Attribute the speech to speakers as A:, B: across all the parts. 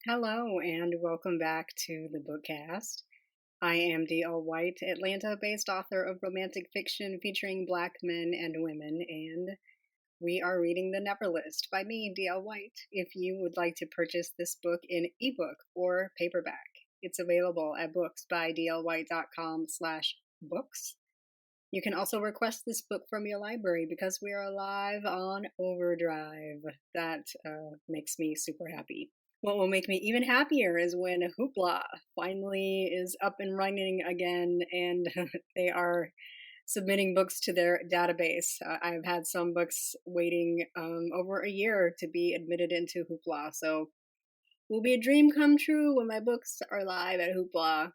A: Hello and welcome back to the Bookcast. I am D.L. White, Atlanta-based author of romantic fiction featuring Black men and women, and we are reading The Neverlist by me, D.L. White. If you would like to purchase this book in ebook or paperback, it's available at booksbydlwhite.com/books. You can also request this book from your library because we are live on Overdrive. That makes me super happy. What will make me even happier is when Hoopla finally is up and running again and they are submitting books to their database. I've had some books waiting over a year to be admitted into Hoopla, so it will be a dream come true when my books are live at Hoopla.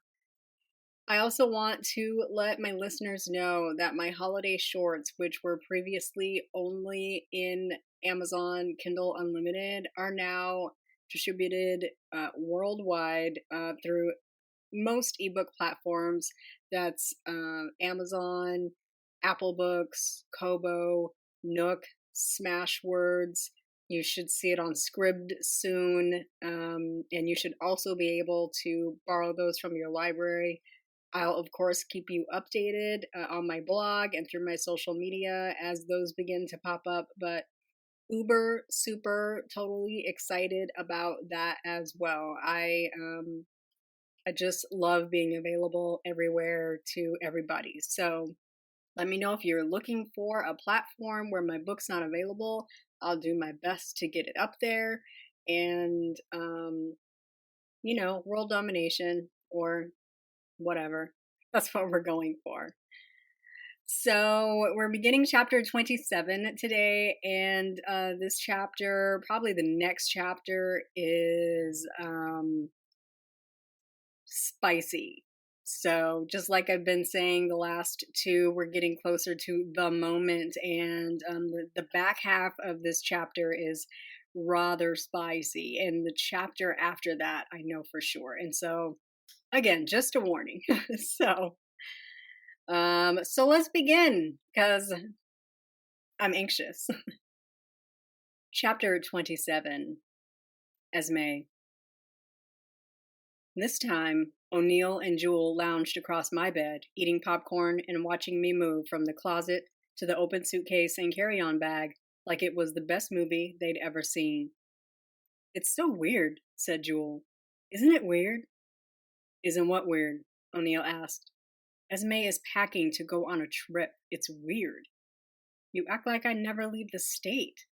A: I also want to let my listeners know that my holiday shorts, which were previously only in Amazon Kindle Unlimited, are now distributed worldwide through most ebook platforms. That's Amazon, Apple Books, Kobo, Nook, Smashwords. You should see it on Scribd soon, and you should also be able to borrow those from your library. I'll, of course, keep you updated on my blog and through my social media as those begin to pop up, but uber, super, totally excited about that as well. I just love being available everywhere to everybody. So let me know if you're looking for a platform where my book's not available. I'll do my best to get it up there. And, world domination or whatever. That's what we're going for. So we're beginning chapter 27 today, and this chapter, probably the next chapter, is spicy. So just like I've been saying, the last two, we're getting closer to the moment, and the back half of this chapter is rather spicy, and the chapter after that, I know for sure. And so, again, just a warning. So let's begin, because I'm anxious. Chapter 27, Esme. This time, O'Neill and Jewel lounged across my bed, eating popcorn and watching me move from the closet to the open suitcase and carry-on bag like it was the best movie they'd ever seen. It's so weird, said Jewel. Isn't it weird? Isn't what weird? O'Neill asked. Esme is packing to go on a trip. It's weird. You act like I never leave the state.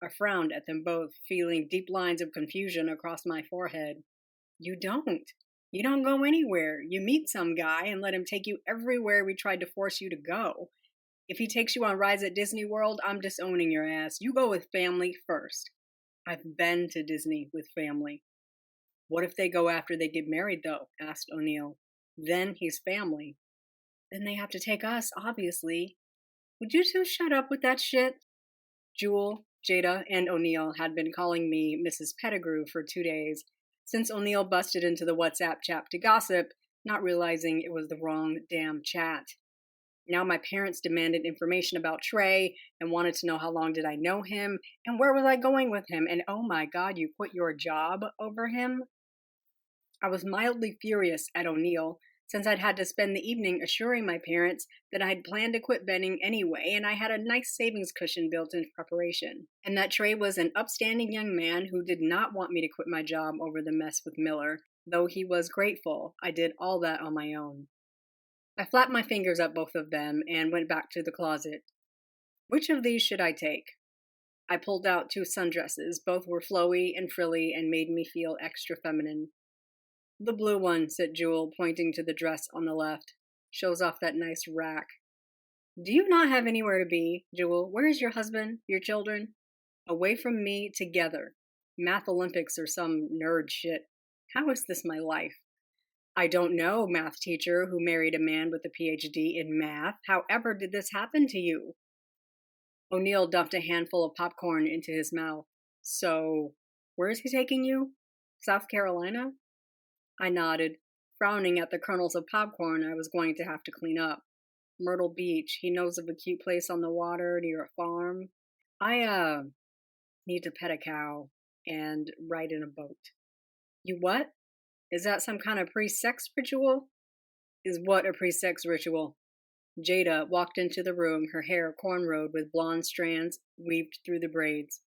A: I frowned at them both, feeling deep lines of confusion across my forehead. You don't. You don't go anywhere. You meet some guy and let him take you everywhere we tried to force you to go. If he takes you on rides at Disney World, I'm disowning your ass. You go with family first. I've been to Disney with family. What if they go after they get married, though? Asked O'Neill. Then he's family. Then they have to take us, obviously. Would you two shut up with that shit? Jewel, Jada, and O'Neill had been calling me Mrs. Pettigrew for 2 days, since O'Neill busted into the WhatsApp chat to gossip, not realizing it was the wrong damn chat. Now my parents demanded information about Trey and wanted to know how long did I know him and where was I going with him, and oh my god, you quit your job over him? I was mildly furious at O'Neill, since I'd had to spend the evening assuring my parents that I had planned to quit Benning anyway, and I had a nice savings cushion built in preparation, and that Trey was an upstanding young man who did not want me to quit my job over the mess with Miller, though he was grateful I did all that on my own. I flapped my fingers at both of them and went back to the closet. Which of these should I take? I pulled out 2 sundresses. Both were flowy and frilly and made me feel extra feminine. The blue one, said Jewel, pointing to the dress on the left. Shows off that nice rack. Do you not have anywhere to be, Jewel? Where is your husband, your children? Away from me, together. Math Olympics or some nerd shit. How is this my life? I don't know, math teacher who married a man with a PhD in math. However did this happen to you? O'Neill dumped a handful of popcorn into his mouth. So, where is he taking you? South Carolina? I nodded, frowning at the kernels of popcorn I was going to have to clean up. Myrtle Beach. He knows of a cute place on the water near a farm. I need to pet a cow and ride in a boat. You what? Is that some kind of pre-sex ritual? Is what a pre-sex ritual? Jada walked into the room, her hair cornrowed with blonde strands weaved through the braids.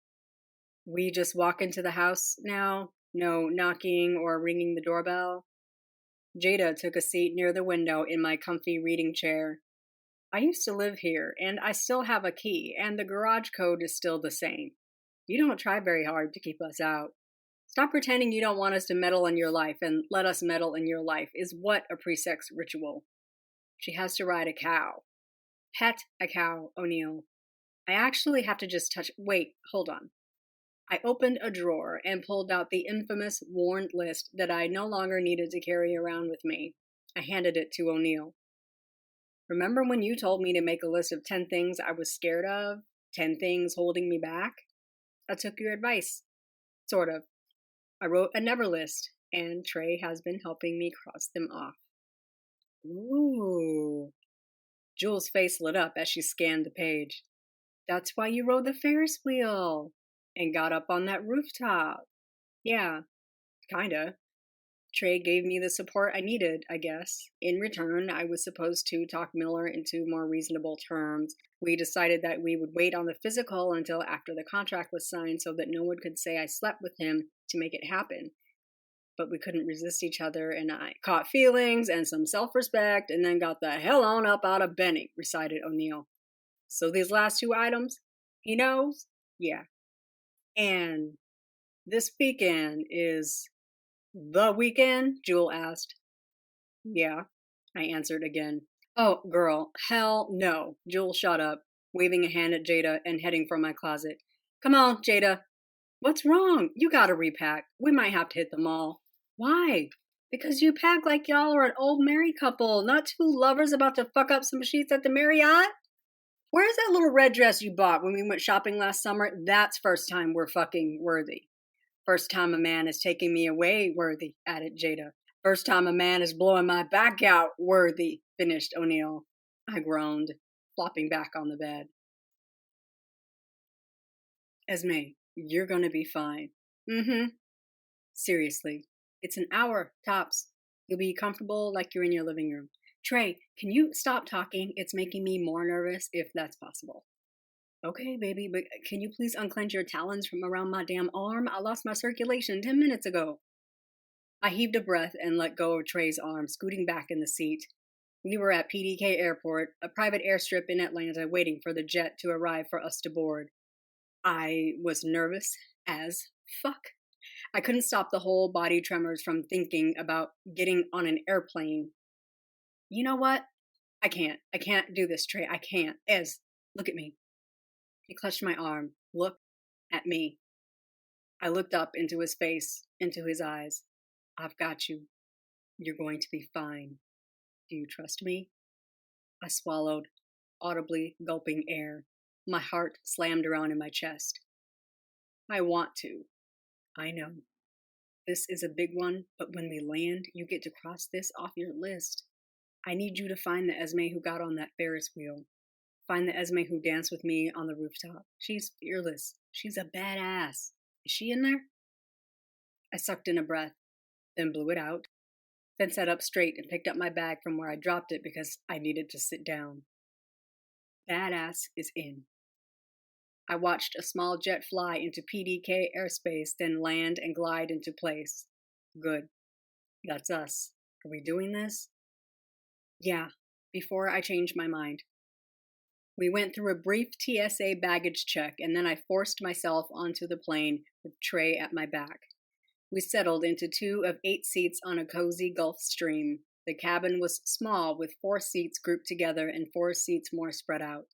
A: We just walk into the house now? No knocking or ringing the doorbell? Jada took a seat near the window in my comfy reading chair. I used to live here, and I still have a key, and the garage code is still the same. You don't try very hard to keep us out. Stop pretending you don't want us to meddle in your life and let us meddle in your life is what a pre-sex ritual. She has to ride a cow. Pet a cow, O'Neill. I actually have to just touch. Wait, hold on. I opened a drawer and pulled out the infamous warned list that I no longer needed to carry around with me. I handed it to O'Neill. Remember when you told me to make a list of 10 things I was scared of? 10 things holding me back? I took your advice. Sort of. I wrote a never list, and Trey has been helping me cross them off. Ooh. Jules' face lit up as she scanned the page. That's why you rode the Ferris wheel and got up on that rooftop. Yeah, kinda. Trey gave me the support I needed, I guess. In return, I was supposed to talk Miller into more reasonable terms. We decided that we would wait on the physical until after the contract was signed so that no one could say I slept with him to make it happen. But we couldn't resist each other, and I caught feelings and some self-respect and then got the hell on up out of Benny, recited O'Neill. So these last 2 items, he knows? Yeah. And this weekend is the weekend? Jewel asked. Yeah, I answered again. Oh, girl, hell no. Jewel shot up, waving a hand at Jada and heading for my closet. Come on, Jada. What's wrong? You gotta repack. We might have to hit the mall. Why? Because you pack like y'all are an old married couple, not 2 lovers about to fuck up some sheets at the Marriott. Where's that little red dress you bought when we went shopping last summer? That's first time we're fucking worthy. First time a man is taking me away worthy, added Jada. First time a man is blowing my back out worthy, finished O'Neill. I groaned, flopping back on the bed. Esme, you're gonna be fine. Mm-hmm. Seriously, it's an hour, tops. You'll be comfortable like you're in your living room. Trey, can you stop talking? It's making me more nervous, if that's possible. Okay, baby, but can you please unclench your talons from around my damn arm? I lost my circulation 10 minutes ago. I heaved a breath and let go of Trey's arm, scooting back in the seat. We were at PDK Airport, a private airstrip in Atlanta, waiting for the jet to arrive for us to board. I was nervous as fuck. I couldn't stop the whole body tremors from thinking about getting on an airplane. You know what? I can't do this, Trey. I can't. Look at me. He clutched my arm. Look at me. I looked up into his face, into his eyes. I've got you. You're going to be fine. Do you trust me? I swallowed, audibly gulping air. My heart slammed around in my chest. I want to. I know. This is a big one, but when we land, you get to cross this off your list. I need you to find the Esme who got on that Ferris wheel. Find the Esme who danced with me on the rooftop. She's fearless. She's a badass. Is she in there? I sucked in a breath, then blew it out, then sat up straight and picked up my bag from where I dropped it because I needed to sit down. Badass is in. I watched a small jet fly into PDK airspace, then land and glide into place. Good. That's us. Are we doing this? Yeah, before I changed my mind. We went through a brief TSA baggage check, and then I forced myself onto the plane with Trey at my back. We settled into 2 of 8 seats on a cozy Gulfstream. The cabin was small, with 4 seats grouped together and 4 seats more spread out.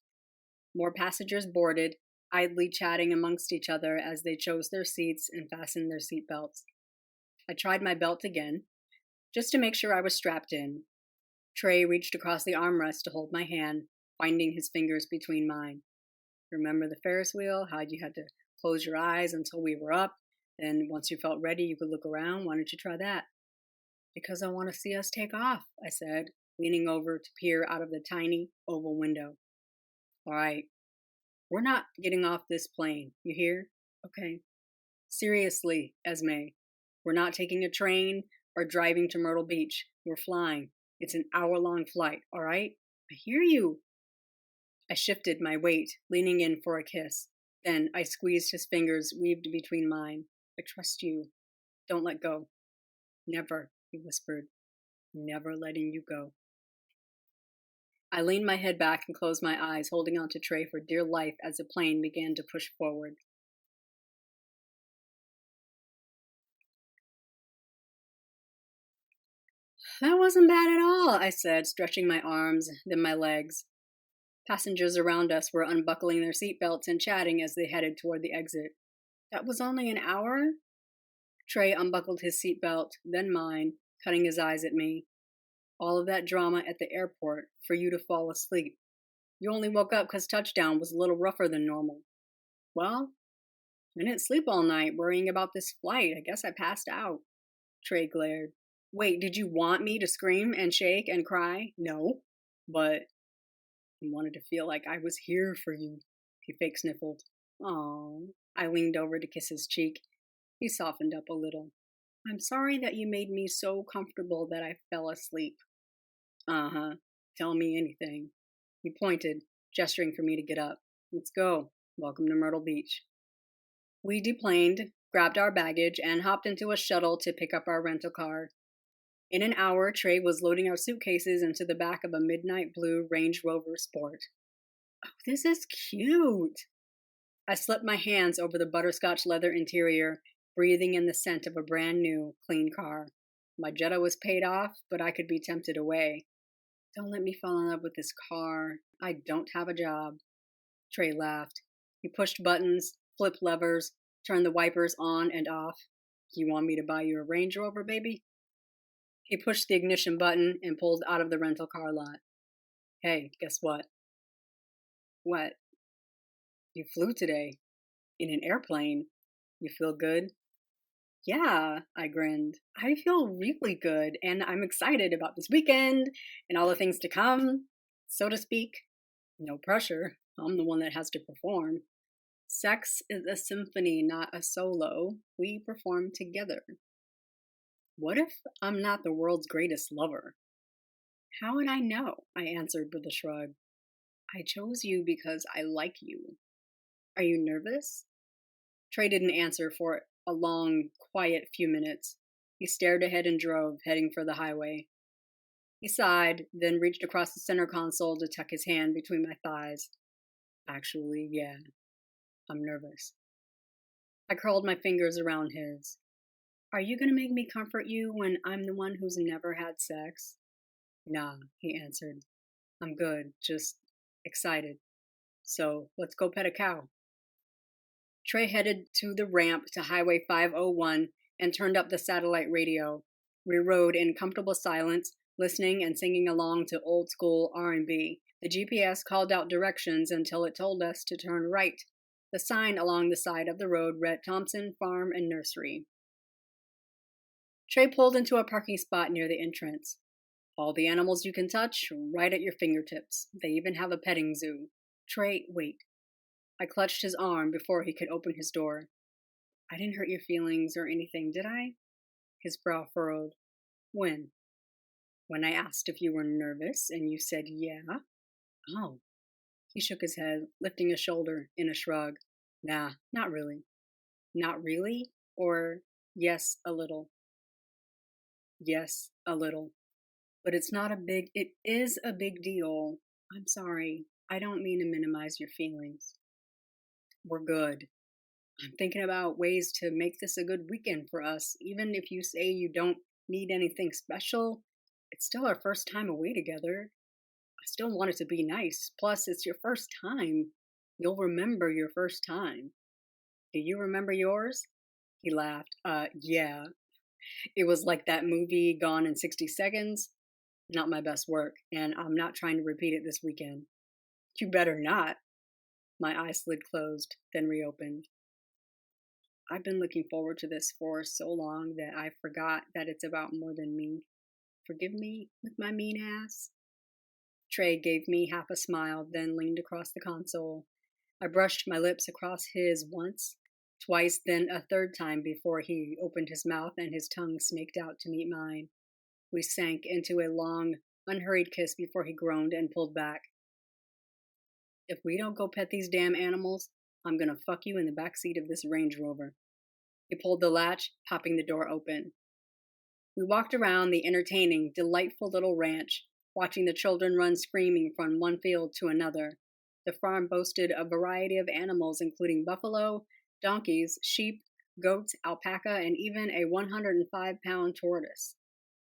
A: More passengers boarded, idly chatting amongst each other as they chose their seats and fastened their seat belts. I tried my belt again, just to make sure I was strapped in. Trey reached across the armrest to hold my hand, finding his fingers between mine. Remember the Ferris wheel? How you had to close your eyes until we were up, then once you felt ready, you could look around. Why don't you try that? Because I want to see us take off, I said, leaning over to peer out of the tiny oval window. All right, we're not getting off this plane, you hear? Okay. Seriously, Esme, We're not taking a train or driving to Myrtle Beach. We're flying. It's an hour-long flight, all right? I hear you. I shifted my weight, leaning in for a kiss. Then I squeezed his fingers weaved between mine. I trust you. Don't let go. Never, he whispered. Never letting you go. I leaned my head back and closed my eyes, holding on to Trey for dear life as the plane began to push forward. That wasn't bad at all, I said, stretching my arms, then my legs. Passengers around us were unbuckling their seatbelts and chatting as they headed toward the exit. That was only an hour? Trey unbuckled his seatbelt, then mine, cutting his eyes at me. All of that drama at the airport for you to fall asleep. You only woke up because touchdown was a little rougher than normal. Well, I didn't sleep all night worrying about this flight. I guess I passed out. Trey glared. Wait, did you want me to scream and shake and cry? No, but I wanted to feel like I was here for you, he fake sniffled. Oh, I leaned over to kiss his cheek. He softened up a little. I'm sorry that you made me so comfortable that I fell asleep. Uh-huh. Tell me anything. He pointed, gesturing for me to get up. Let's go. Welcome to Myrtle Beach. We deplaned, grabbed our baggage, and hopped into a shuttle to pick up our rental car. In an hour, Trey was loading our suitcases into the back of a midnight blue Range Rover Sport. Oh, this is cute. I slipped my hands over the butterscotch leather interior, breathing in the scent of a brand new, clean car. My Jetta was paid off, but I could be tempted away. Don't let me fall in love with this car. I don't have a job. Trey laughed. He pushed buttons, flipped levers, turned the wipers on and off. You want me to buy you a Range Rover, baby? He pushed the ignition button and pulled out of the rental car lot. Hey, guess what? What? You flew today. In an airplane. You feel good? Yeah, I grinned. I feel really good, and I'm excited about this weekend and all the things to come, so to speak. No pressure. I'm the one that has to perform. Sex is a symphony, not a solo. We perform together. What if I'm not the world's greatest lover? How would I know? I answered with a shrug. I chose you because I like you. Are you nervous? Trey didn't answer for a long, quiet few minutes. He stared ahead and drove, heading for the highway. He sighed, then reached across the center console to tuck his hand between my thighs. Actually, yeah, I'm nervous. I curled my fingers around his. Are you going to make me comfort you when I'm the one who's never had sex? Nah, he answered. I'm good, just excited. So, let's go pet a cow. Trey headed to the ramp to Highway 501 and turned up the satellite radio. We rode in comfortable silence, listening and singing along to old-school R&B. The GPS called out directions until it told us to turn right. The sign along the side of the road read Thompson Farm and Nursery. Trey pulled into a parking spot near the entrance. All the animals you can touch, right at your fingertips. They even have a petting zoo. Trey, wait. I clutched his arm before he could open his door. I didn't hurt your feelings or anything, did I? His brow furrowed. When? When I asked if you were nervous and you said yeah? Oh. He shook his head, lifting a shoulder in a shrug. Nah, not really. Not really? Or yes, a little. Yes, a little. But it is a big deal. I'm sorry. I don't mean to minimize your feelings. We're good. I'm thinking about ways to make this a good weekend for us. Even if you say you don't need anything special, it's still our first time away together. I still want it to be nice. Plus, it's your first time. You'll remember your first time. Do you remember yours? He laughed. Yeah. It was like that movie Gone in 60 Seconds. Not my best work, and I'm not trying to repeat it this weekend. You better not. My eyes slid closed, then reopened. I've been looking forward to this for so long that I forgot that it's about more than me. Forgive me with my mean ass? Trey gave me half a smile, then leaned across the console. I brushed my lips across his once, Twice, then a third time before he opened his mouth and his tongue snaked out to meet mine. We sank into a long, unhurried kiss before he groaned and pulled back. If we don't go pet these damn animals, I'm gonna fuck you in the back seat of this Range Rover. He pulled the latch, popping the door open. We walked around the entertaining, delightful little ranch, watching the children run screaming from one field to another. The farm boasted a variety of animals, including buffalo, donkeys, sheep, goats, alpaca, and even a 105-pound tortoise.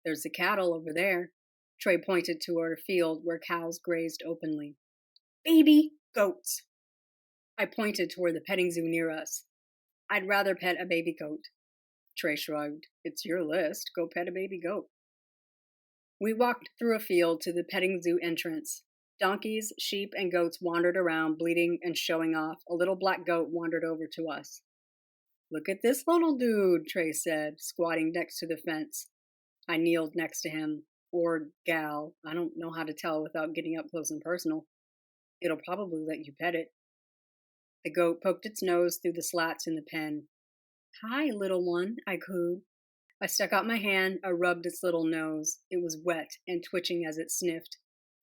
A: There's the cattle over there. Trey pointed toward a field where cows grazed openly. Baby goats. I pointed toward the petting zoo near us. I'd rather pet a baby goat. Trey shrugged. It's your list. Go pet a baby goat. We walked through a field to the petting zoo entrance. Donkeys, sheep, and goats wandered around, bleating and showing off. A little black goat wandered over to us. Look at this little dude, Trey said, squatting next to the fence. I kneeled next to him. Or gal. I don't know how to tell without getting up close and personal. It'll probably let you pet it. The goat poked its nose through the slats in the pen. Hi, little one, I cooed. I stuck out my hand, rubbed its little nose. It was wet and twitching as it sniffed.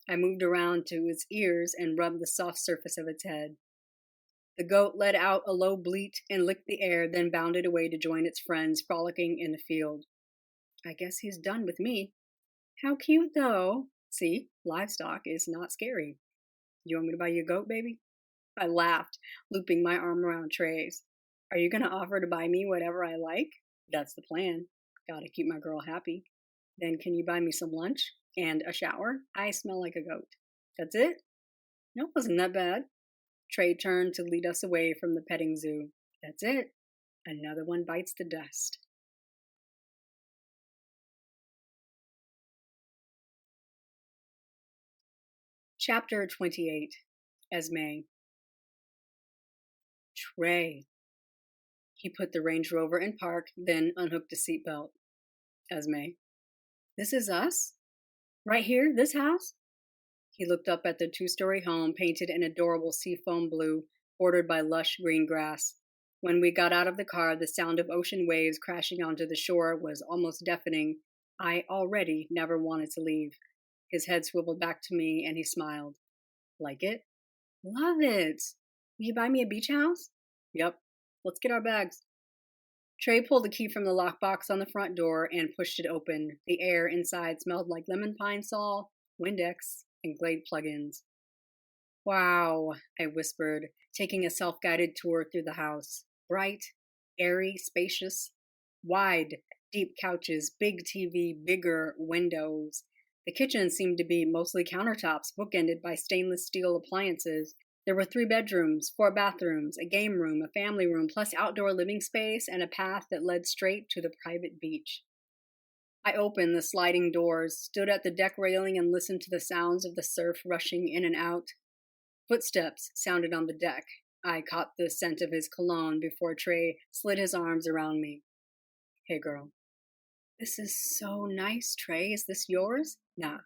A: I moved around to its ears and rubbed the soft surface of its head. The goat let out a low bleat and licked the air, then bounded away to join its friends frolicking in the field. I guess he's done with me. How cute, though. See, livestock is not scary. You want me to buy you a goat, baby? I laughed, looping my arm around Trey's. Are you going to offer to buy me whatever I like? That's the plan. Gotta keep my girl happy. Then can you buy me some lunch and a shower? I smell like a goat. That's it? No, wasn't that bad. Trey turned to lead us away from the petting zoo. That's it. Another one bites the dust. Chapter 28. Esme. Trey. He put the Range Rover in park, then unhooked a seatbelt. Esme. This is us? Right here, this house? He looked up at the two-story home, painted an adorable seafoam blue, bordered by lush green grass. When we got out of the car, the sound of ocean waves crashing onto the shore was almost deafening. I already never wanted to leave. His head swiveled back to me, and he smiled. Like it? Love it. Will you buy me a beach house? Yep. Let's get our bags. Trey pulled the key from the lockbox on the front door and pushed it open. The air inside smelled like lemon pine sol, Windex, and Glade plugins. Wow, I whispered, taking a self-guided tour through the house. Bright, airy, spacious, wide, deep couches, big TV, bigger windows. The kitchen seemed to be mostly countertops, bookended by stainless steel appliances. There were 3 bedrooms, 4 bathrooms, a game room, a family room, plus outdoor living space and a path that led straight to the private beach. I opened the sliding doors, stood at the deck railing, and listened to the sounds of the surf rushing in and out. Footsteps sounded on the deck. I caught the scent of his cologne before Trey slid his arms around me. Hey, girl. This is so nice, Trey. Is this yours? Nah.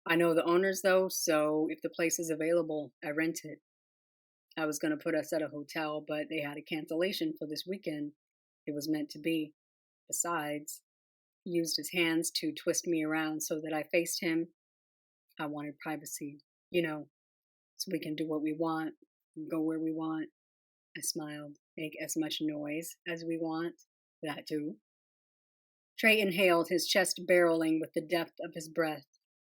A: I know the owners, though, so if the place is available, I rent it. I was going to put us at a hotel, but they had a cancellation for this weekend. It was meant to be. Besides, he used his hands to twist me around so that I faced him. I wanted privacy, so we can do what we want, go where we want. I smiled. Make as much noise as we want. That too. Trey inhaled, his chest barreling with the depth of his breath.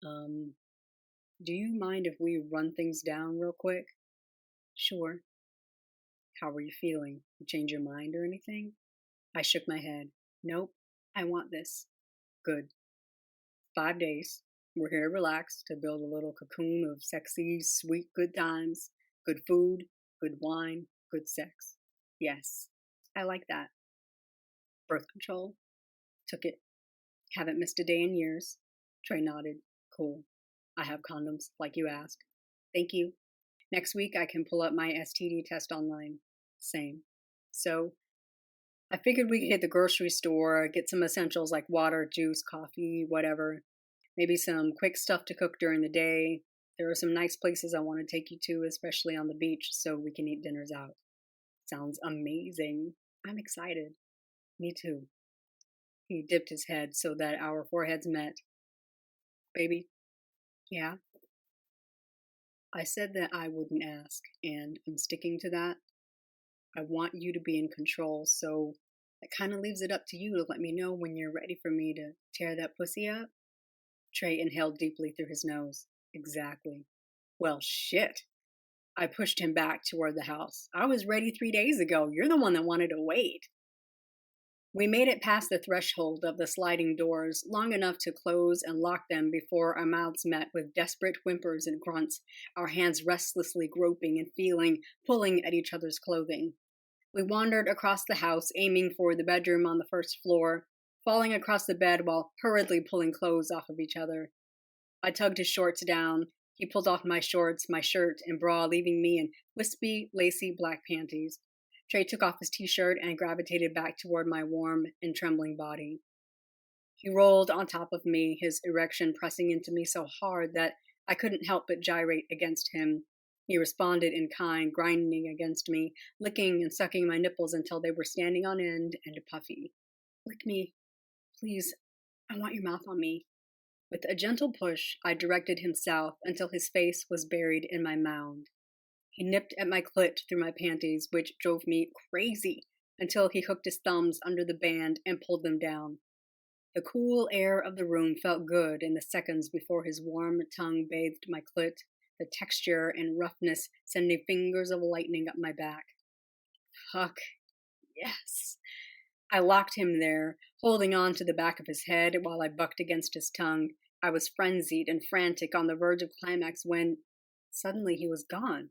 A: Do you mind if we run things down real quick? Sure. How were you feeling? You change your mind or anything? I shook my head. Nope, I want this. Good. 5 days. We're here to relax, to build a little cocoon of sexy, sweet, good times, good food, good wine, good sex. Yes, I like that. Birth control? Took it. Haven't missed a day in years. Trey nodded. Cool. I have condoms, like you asked. Thank you. Next week I can pull up my STD test online. Same. So, I figured we could hit the grocery store, get some essentials like water, juice, coffee, whatever. Maybe some quick stuff to cook during the day. There are some nice places I want to take you to, especially on the beach, so we can eat dinners out. Sounds amazing. I'm excited. Me too. He dipped his head so that our foreheads met. Baby, yeah? I said that I wouldn't ask, and I'm sticking to that. I want you to be in control, so that kind of leaves it up to you to let me know when you're ready for me to tear that pussy up. Trey inhaled deeply through his nose. Exactly. Well, shit. I pushed him back toward the house. I was ready 3 days ago. You're the one that wanted to wait. We made it past the threshold of the sliding doors, long enough to close and lock them before our mouths met with desperate whimpers and grunts, our hands restlessly groping and feeling, pulling at each other's clothing. We wandered across the house, aiming for the bedroom on the first floor, falling across the bed while hurriedly pulling clothes off of each other. I tugged his shorts down. He pulled off my shorts, my shirt, and bra, leaving me in wispy, lacy black panties. Trey took off his t-shirt and gravitated back toward my warm and trembling body. He rolled on top of me, his erection pressing into me so hard that I couldn't help but gyrate against him. He responded in kind, grinding against me, licking and sucking my nipples until they were standing on end and puffy. Lick me, please. I want your mouth on me. With a gentle push, I directed him south until his face was buried in my mound. He nipped at my clit through my panties, which drove me crazy, until he hooked his thumbs under the band and pulled them down. The cool air of the room felt good in the seconds before his warm tongue bathed my clit, the texture and roughness sending fingers of lightning up my back. Fuck, yes. I locked him there, holding on to the back of his head while I bucked against his tongue. I was frenzied and frantic on the verge of climax when suddenly he was gone.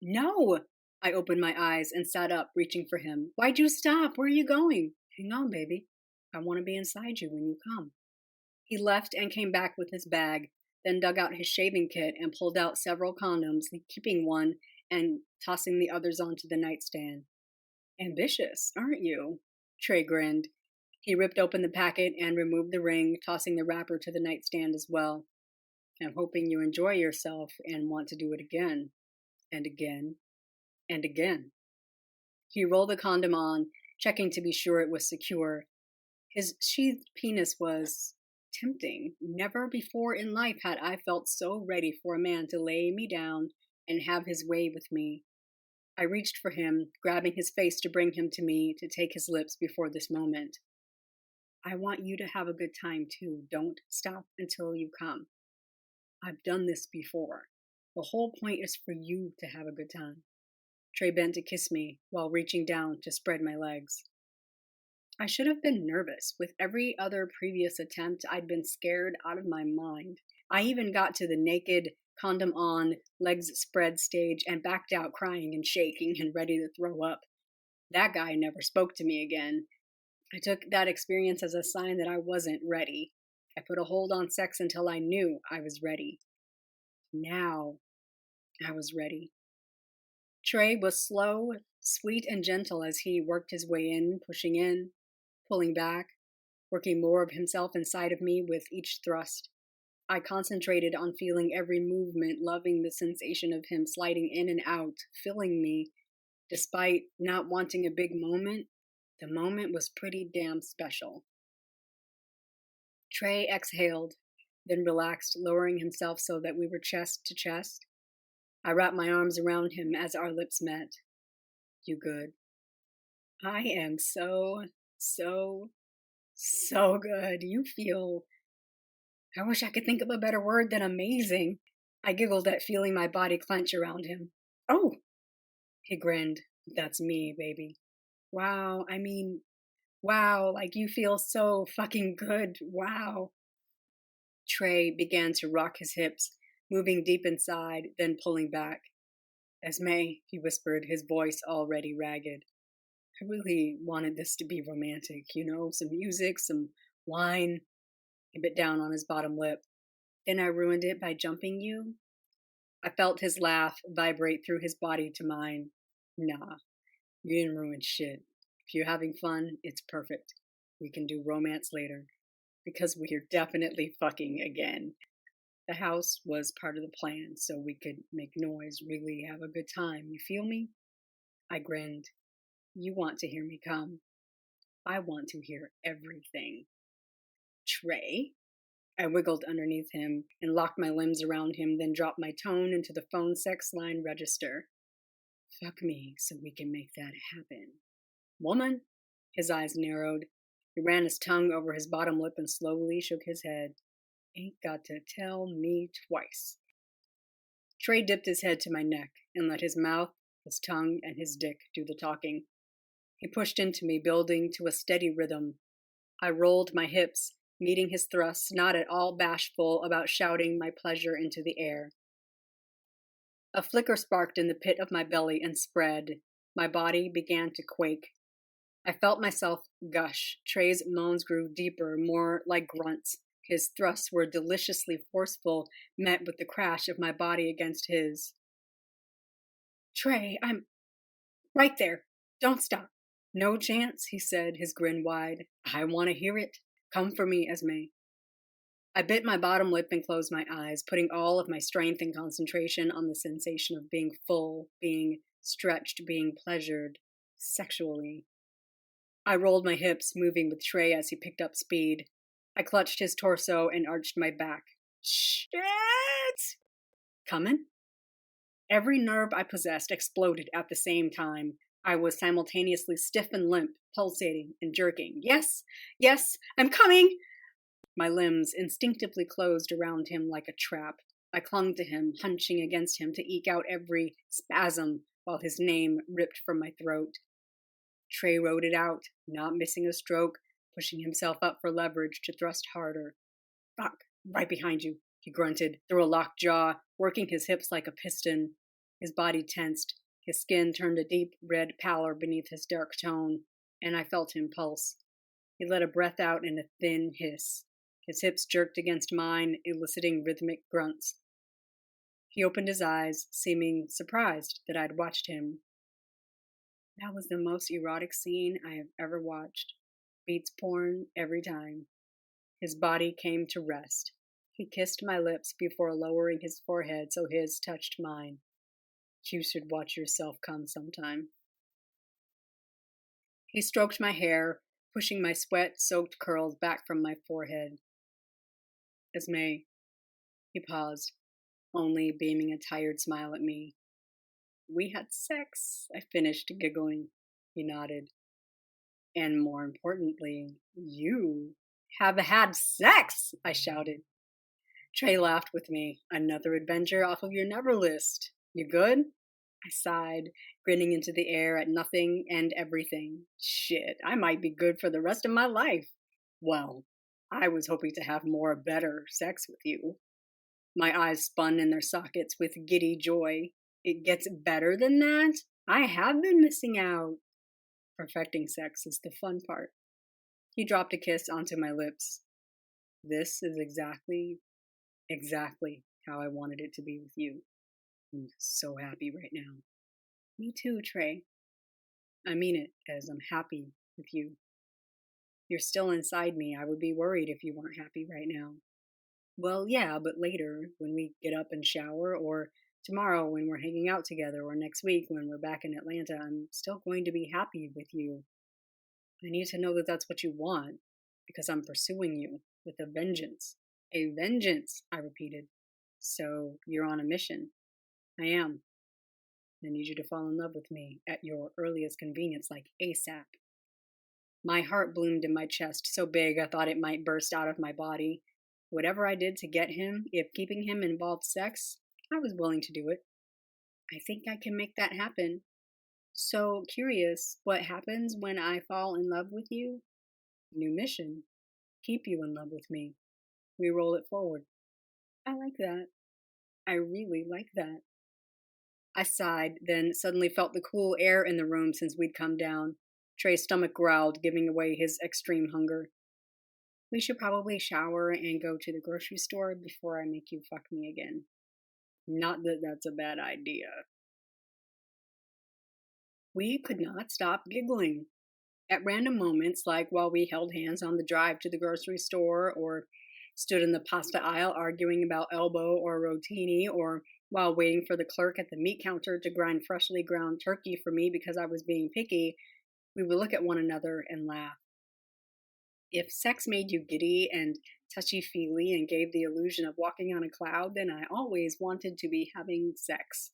A: No! I opened my eyes and sat up, reaching for him. Why'd you stop? Where are you going? Hang on, baby. I want to be inside you when you come. He left and came back with his bag, then dug out his shaving kit and pulled out several condoms, keeping one and tossing the others onto the nightstand. Ambitious, aren't you? Trey grinned. He ripped open the packet and removed the ring, tossing the wrapper to the nightstand as well. I'm hoping you enjoy yourself and want to do it again. And again, and again. He rolled the condom on, checking to be sure it was secure. His sheathed penis was tempting. Never before in life had I felt so ready for a man to lay me down and have his way with me. I reached for him, grabbing his face to bring him to me to take his lips before this moment. I want you to have a good time too. Don't stop until you come. I've done this before. The whole point is for you to have a good time. Trey bent to kiss me while reaching down to spread my legs. I should have been nervous. With every other previous attempt, I'd been scared out of my mind. I even got to the naked, condom on, legs spread stage and backed out crying and shaking and ready to throw up. That guy never spoke to me again. I took that experience as a sign that I wasn't ready. I put a hold on sex until I knew I was ready. Now, I was ready. Trey was slow, sweet, and gentle as he worked his way in, pushing in, pulling back, working more of himself inside of me with each thrust. I concentrated on feeling every movement, loving the sensation of him sliding in and out, filling me. Despite not wanting a big moment, the moment was pretty damn special. Trey exhaled, then relaxed, lowering himself so that we were chest to chest. I wrapped my arms around him as our lips met. You good? I am so good. You feel... I wish I could think of a better word than amazing. I giggled at feeling my body clench around him. Oh! He grinned. That's me, baby. Wow, wow, like you feel so fucking good. Wow. Trey began to rock his hips, moving deep inside, then pulling back. Esme, he whispered, his voice already ragged. I really wanted this to be romantic, some music, some wine. He bit down on his bottom lip. Then I ruined it by jumping you? I felt his laugh vibrate through his body to mine. Nah, you didn't ruin shit. If you're having fun, it's perfect. We can do romance later. Because we're definitely fucking again. The house was part of the plan, so we could make noise, really have a good time. You feel me? I grinned. You want to hear me come. I want to hear everything. Trey? I wiggled underneath him and locked my limbs around him, then dropped my tone into the phone sex line register. Fuck me so we can make that happen. Woman? His eyes narrowed. He ran his tongue over his bottom lip and slowly shook his head. Ain't got to tell me twice. Trey dipped his head to my neck and let his mouth, his tongue, and his dick do the talking. He pushed into me, building to a steady rhythm. I rolled my hips, meeting his thrusts, not at all bashful about shouting my pleasure into the air. A flicker sparked in the pit of my belly and spread. My body began to quake. I felt myself gush. Trey's moans grew deeper, more like grunts. His thrusts were deliciously forceful, met with the crash of my body against his. Trey, I'm right there. Don't stop. No chance, he said, his grin wide. I want to hear it. Come for me, Esme. I bit my bottom lip and closed my eyes, putting all of my strength and concentration on the sensation of being full, being stretched, being pleasured, sexually. I rolled my hips, moving with Trey as he picked up speed. I clutched his torso and arched my back. Shit! Comin'? Every nerve I possessed exploded at the same time. I was simultaneously stiff and limp, pulsating and jerking. Yes, yes, I'm coming! My limbs instinctively closed around him like a trap. I clung to him, hunching against him to eke out every spasm while his name ripped from my throat. Trey rode it out, not missing a stroke, pushing himself up for leverage to thrust harder. Fuck, right behind you, he grunted through a locked jaw, working his hips like a piston. His body tensed. His skin turned a deep red pallor beneath his dark tone, and I felt him pulse. He let a breath out in a thin hiss. His hips jerked against mine, eliciting rhythmic grunts. He opened his eyes, seeming surprised that I'd watched him. That was the most erotic scene I have ever watched. Beats porn every time. His body came to rest. He kissed my lips before lowering his forehead so his touched mine. You should watch yourself come sometime. He stroked my hair, pushing my sweat-soaked curls back from my forehead. Esme. He paused, only beaming a tired smile at me. We had sex, I finished, giggling. He nodded. And more importantly, you have had sex, I shouted. Trey laughed with me. Another adventure off of your never list. You good? I sighed, grinning into the air at nothing and everything. Shit, I might be good for the rest of my life. Well, I was hoping to have more better sex with you. My eyes spun in their sockets with giddy joy. It gets better than that? I have been missing out. Perfecting sex is the fun part. He dropped a kiss onto my lips. This is exactly how I wanted it to be with you. I'm so happy right now. Me too, Trey. I mean it, as I'm happy with you. You're still inside me. I would be worried if you weren't happy right now. Well, yeah, but later, when we get up and shower, or tomorrow when we're hanging out together, or next week when we're back in Atlanta, I'm still going to be happy with you. I need to know that that's what you want, because I'm pursuing you with a vengeance. A vengeance, I repeated. So you're on a mission. I am. I need you to fall in love with me at your earliest convenience, like ASAP. My heart bloomed in my chest, so big I thought it might burst out of my body. Whatever I did to get him, if keeping him involved sex, I was willing to do it. I think I can make that happen. So curious, what happens when I fall in love with you? New mission. Keep you in love with me. We roll it forward. I like that. I really like that. I sighed, then suddenly felt the cool air in the room since we'd come down. Trey's stomach growled, giving away his extreme hunger. We should probably shower and go to the grocery store before I make you fuck me again. Not that that's a bad idea. We could not stop giggling. At random moments, like while we held hands on the drive to the grocery store or stood in the pasta aisle arguing about elbow or rotini, or while waiting for the clerk at the meat counter to grind freshly ground turkey for me because I was being picky, we would look at one another and laugh. If sex made you giddy and touchy-feely and gave the illusion of walking on a cloud, then I always wanted to be having sex.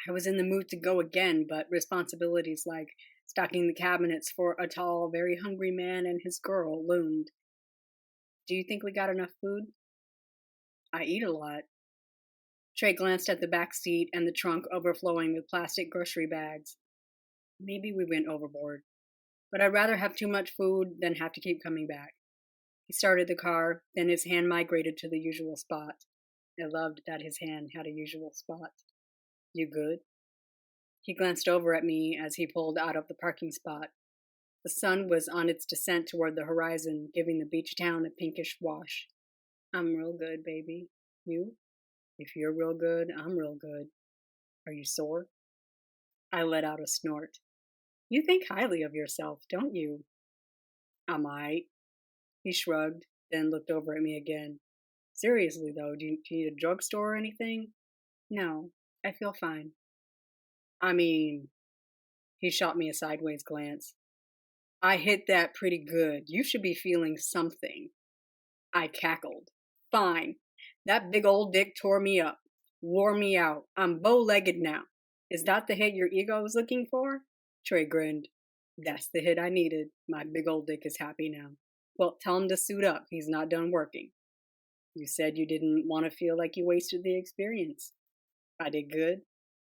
A: I was in the mood to go again, but responsibilities like stocking the cabinets for a tall, very hungry man and his girl loomed. Do you think we got enough food? I eat a lot. Trey glanced at the back seat and the trunk overflowing with plastic grocery bags. Maybe we went overboard, but I'd rather have too much food than have to keep coming back. He started the car, then his hand migrated to the usual spot. I loved that his hand had a usual spot. You good? He glanced over at me as he pulled out of the parking spot. The sun was on its descent toward the horizon, giving the beach town a pinkish wash. I'm real good, baby. You? If you're real good, I'm real good. Are you sore? I let out a snort. You think highly of yourself, don't you? I might. He shrugged, then looked over at me again. Seriously, though, do you need a drugstore or anything? No, I feel fine. I mean, he shot me a sideways glance. I hit that pretty good. You should be feeling something. I cackled. Fine. That big old dick tore me up. Wore me out. I'm bow-legged now. Is that the hit your ego was looking for? Trey grinned. That's the hit I needed. My big old dick is happy now. Well, tell him to suit up. He's not done working. You said you didn't want to feel like you wasted the experience. I did good.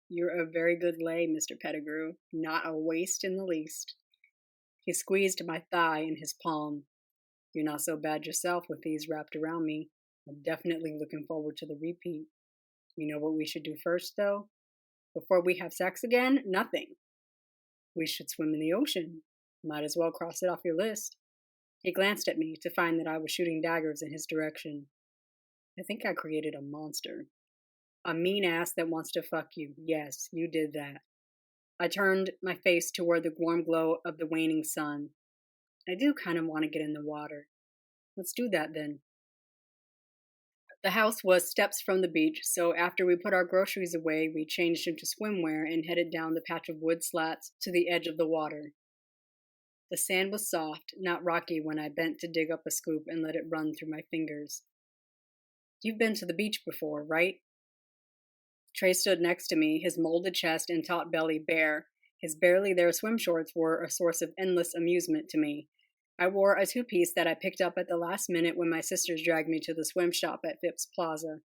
A: You're a very good lay, Mr. Pettigrew. Not a waste in the least. He squeezed my thigh in his palm. You're not so bad yourself with these wrapped around me. I'm definitely looking forward to the repeat. You know what we should do first, though? Before we have sex again? Nothing. We should swim in the ocean. Might as well cross it off your list. He glanced at me to find that I was shooting daggers in his direction. I think I created a monster. A mean ass that wants to fuck you. Yes, you did that. I turned my face toward the warm glow of the waning sun. I do kind of want to get in the water. Let's do that then. The house was steps from the beach, so after we put our groceries away, we changed into swimwear and headed down the patch of wood slats to the edge of the water. The sand was soft, not rocky when I bent to dig up a scoop and let it run through my fingers. You've been to the beach before, right? Trey stood next to me, his molded chest and taut belly bare. His barely there swim shorts were a source of endless amusement to me. I wore a two-piece that I picked up at the last minute when my sisters dragged me to the swim shop at Phipps Plaza,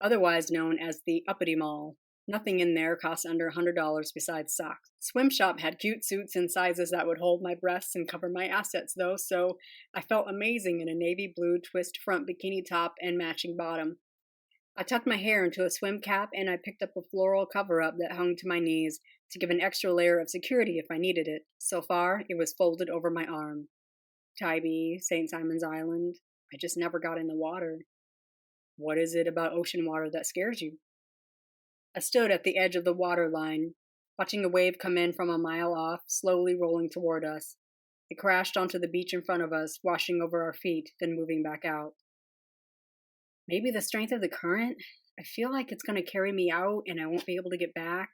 A: otherwise known as the Uppity Mall. Nothing in there cost under $100 besides socks. Swim shop had cute suits in sizes that would hold my breasts and cover my assets, though, so I felt amazing in a navy blue twist front bikini top and matching bottom. I tucked my hair into a swim cap and I picked up a floral cover-up that hung to my knees to give an extra layer of security if I needed it. So far, it was folded over my arm. Tybee, St. Simon's Island. I just never got in the water. What is it about ocean water that scares you? I stood at the edge of the water line, watching a wave come in from a mile off, slowly rolling toward us. It crashed onto the beach in front of us, washing over our feet, then moving back out. Maybe the strength of the current? I feel like it's going to carry me out and I won't be able to get back.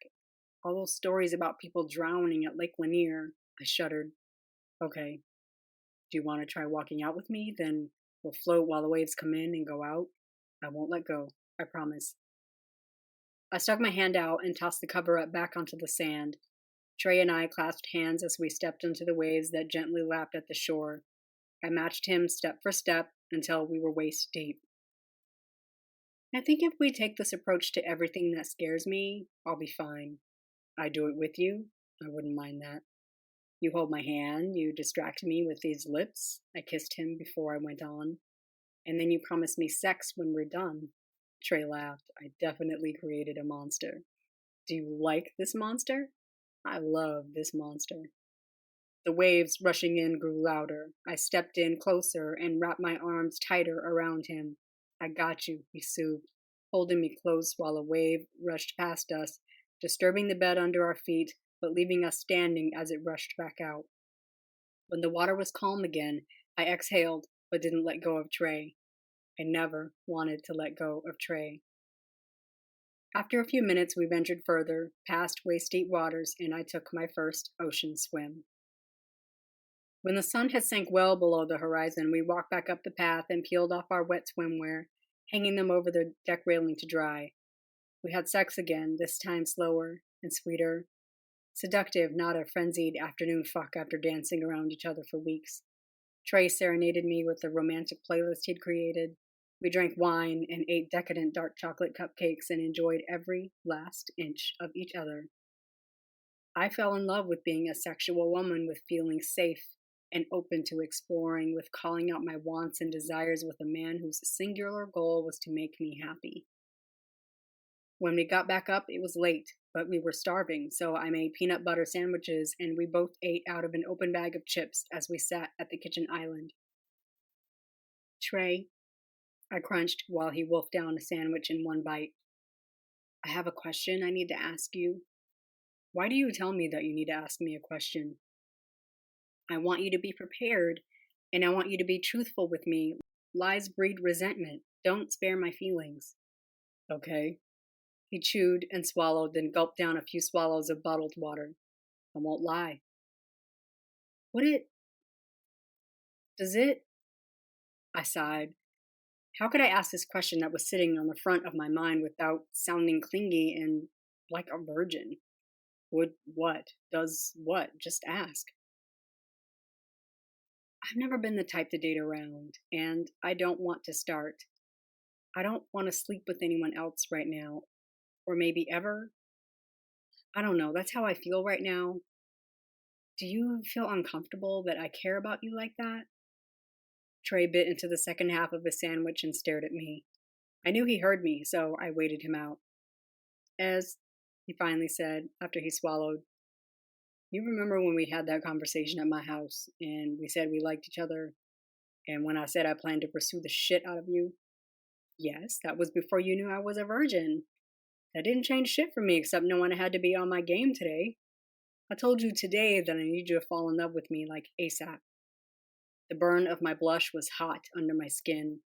A: All those stories about people drowning at Lake Lanier. I shuddered. Okay. Do you want to try walking out with me? Then we'll float while the waves come in and go out. I won't let go. I promise. I stuck my hand out and tossed the cover-up back onto the sand. Trey and I clasped hands as we stepped into the waves that gently lapped at the shore. I matched him step for step until we were waist deep. I think if we take this approach to everything that scares me, I'll be fine. I do it with you. I wouldn't mind that. You hold my hand, you distract me with these lips. I kissed him before I went on. And then you promise me sex when we're done. Trey laughed. I definitely created a monster. Do you like this monster? I love this monster. The waves rushing in grew louder. I stepped in closer and wrapped my arms tighter around him. I got you, he soothed, holding me close while a wave rushed past us, disturbing the bed under our feet, but leaving us standing as it rushed back out. When the water was calm again, I exhaled, but didn't let go of Trey. I never wanted to let go of Trey. After a few minutes, we ventured further, past waist-deep waters, and I took my first ocean swim. When the sun had sank well below the horizon, we walked back up the path and peeled off our wet swimwear, hanging them over the deck railing to dry. We had sex again, this time slower and sweeter. Seductive, not a frenzied afternoon fuck after dancing around each other for weeks. Trey serenaded me with the romantic playlist he'd created. We drank wine and ate decadent dark chocolate cupcakes and enjoyed every last inch of each other. I fell in love with being a sexual woman, with feeling safe and open to exploring, with calling out my wants and desires with a man whose singular goal was to make me happy. When we got back up, it was late, but we were starving, so I made peanut butter sandwiches and we both ate out of an open bag of chips as we sat at the kitchen island. Trey, I crunched while he wolfed down a sandwich in one bite. I have a question I need to ask you. Why do you tell me that you need to ask me a question? I want you to be prepared, and I want you to be truthful with me. Lies breed resentment. Don't spare my feelings. Okay. He chewed and swallowed, then gulped down a few swallows of bottled water. I won't lie. Does it? I sighed. How could I ask this question that was sitting on the front of my mind without sounding clingy and like a virgin? Would what? Does what? Just ask. I've never been the type to date around, and I don't want to start. I don't want to sleep with anyone else right now, or maybe ever. I don't know, that's how I feel right now. Do you feel uncomfortable that I care about you like that? Trey bit into the second half of his sandwich and stared at me. I knew he heard me, so I waited him out. As he finally said, after he swallowed, you remember when we had that conversation at my house, and we said we liked each other, and when I said I planned to pursue the shit out of you? Yes, that was before you knew I was a virgin. That didn't change shit for me, except knowing I had to be on my game today. I told you today that I need you to fall in love with me like ASAP. The burn of my blush was hot under my skin.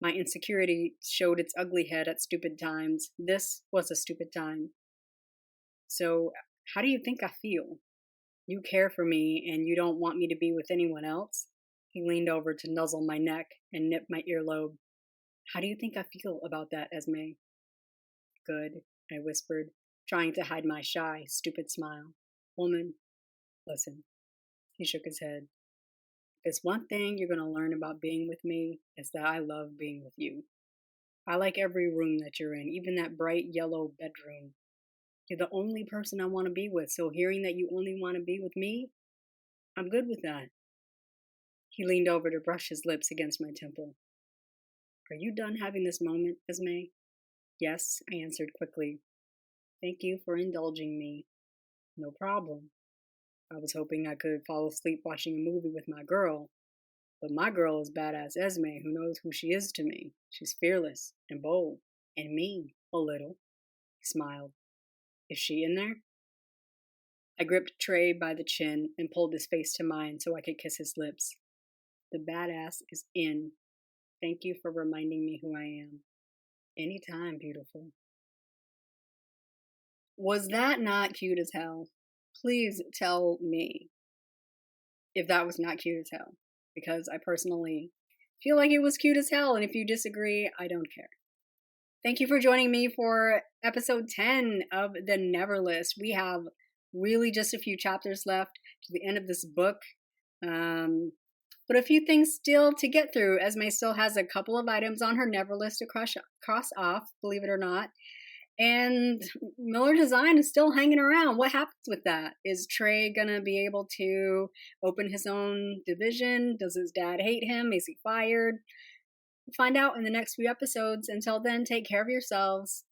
A: My insecurity showed its ugly head at stupid times. This was a stupid time. So, how do you think I feel? You care for me and you don't want me to be with anyone else? He leaned over to nuzzle my neck and nip my earlobe. How do you think I feel about that, Esme? Good, I whispered, trying to hide my shy, stupid smile. Woman, listen. He shook his head. If there's one thing you're going to learn about being with me, it's that I love being with you. I like every room that you're in, even that bright yellow bedroom. You're the only person I want to be with, so hearing that you only want to be with me, I'm good with that. He leaned over to brush his lips against my temple. Are you done having this moment, Esme? Yes, I answered quickly. Thank you for indulging me. No problem. I was hoping I could fall asleep watching a movie with my girl, but my girl is badass Esme who knows who she is to me. She's fearless and bold and mean a little. He smiled. Is she in there? I gripped Trey by the chin and pulled his face to mine so I could kiss his lips. The badass is in. Thank you for reminding me who I am. Anytime, beautiful. Was that not cute as hell? Please tell me if that was not cute as hell, because I personally feel like it was cute as hell, and if you disagree, I don't care. Thank you for joining me for episode 10 of The Never List. We have really just a few chapters left to the end of this book, but a few things still to get through. Esme still has a couple of items on her Never List to cross off, believe it or not. And Miller Design is still hanging around. What happens with that? Is Trey gonna be able to open his own division? Does his dad hate him? Is he fired? We'll find out in the next few episodes. Until then, take care of yourselves.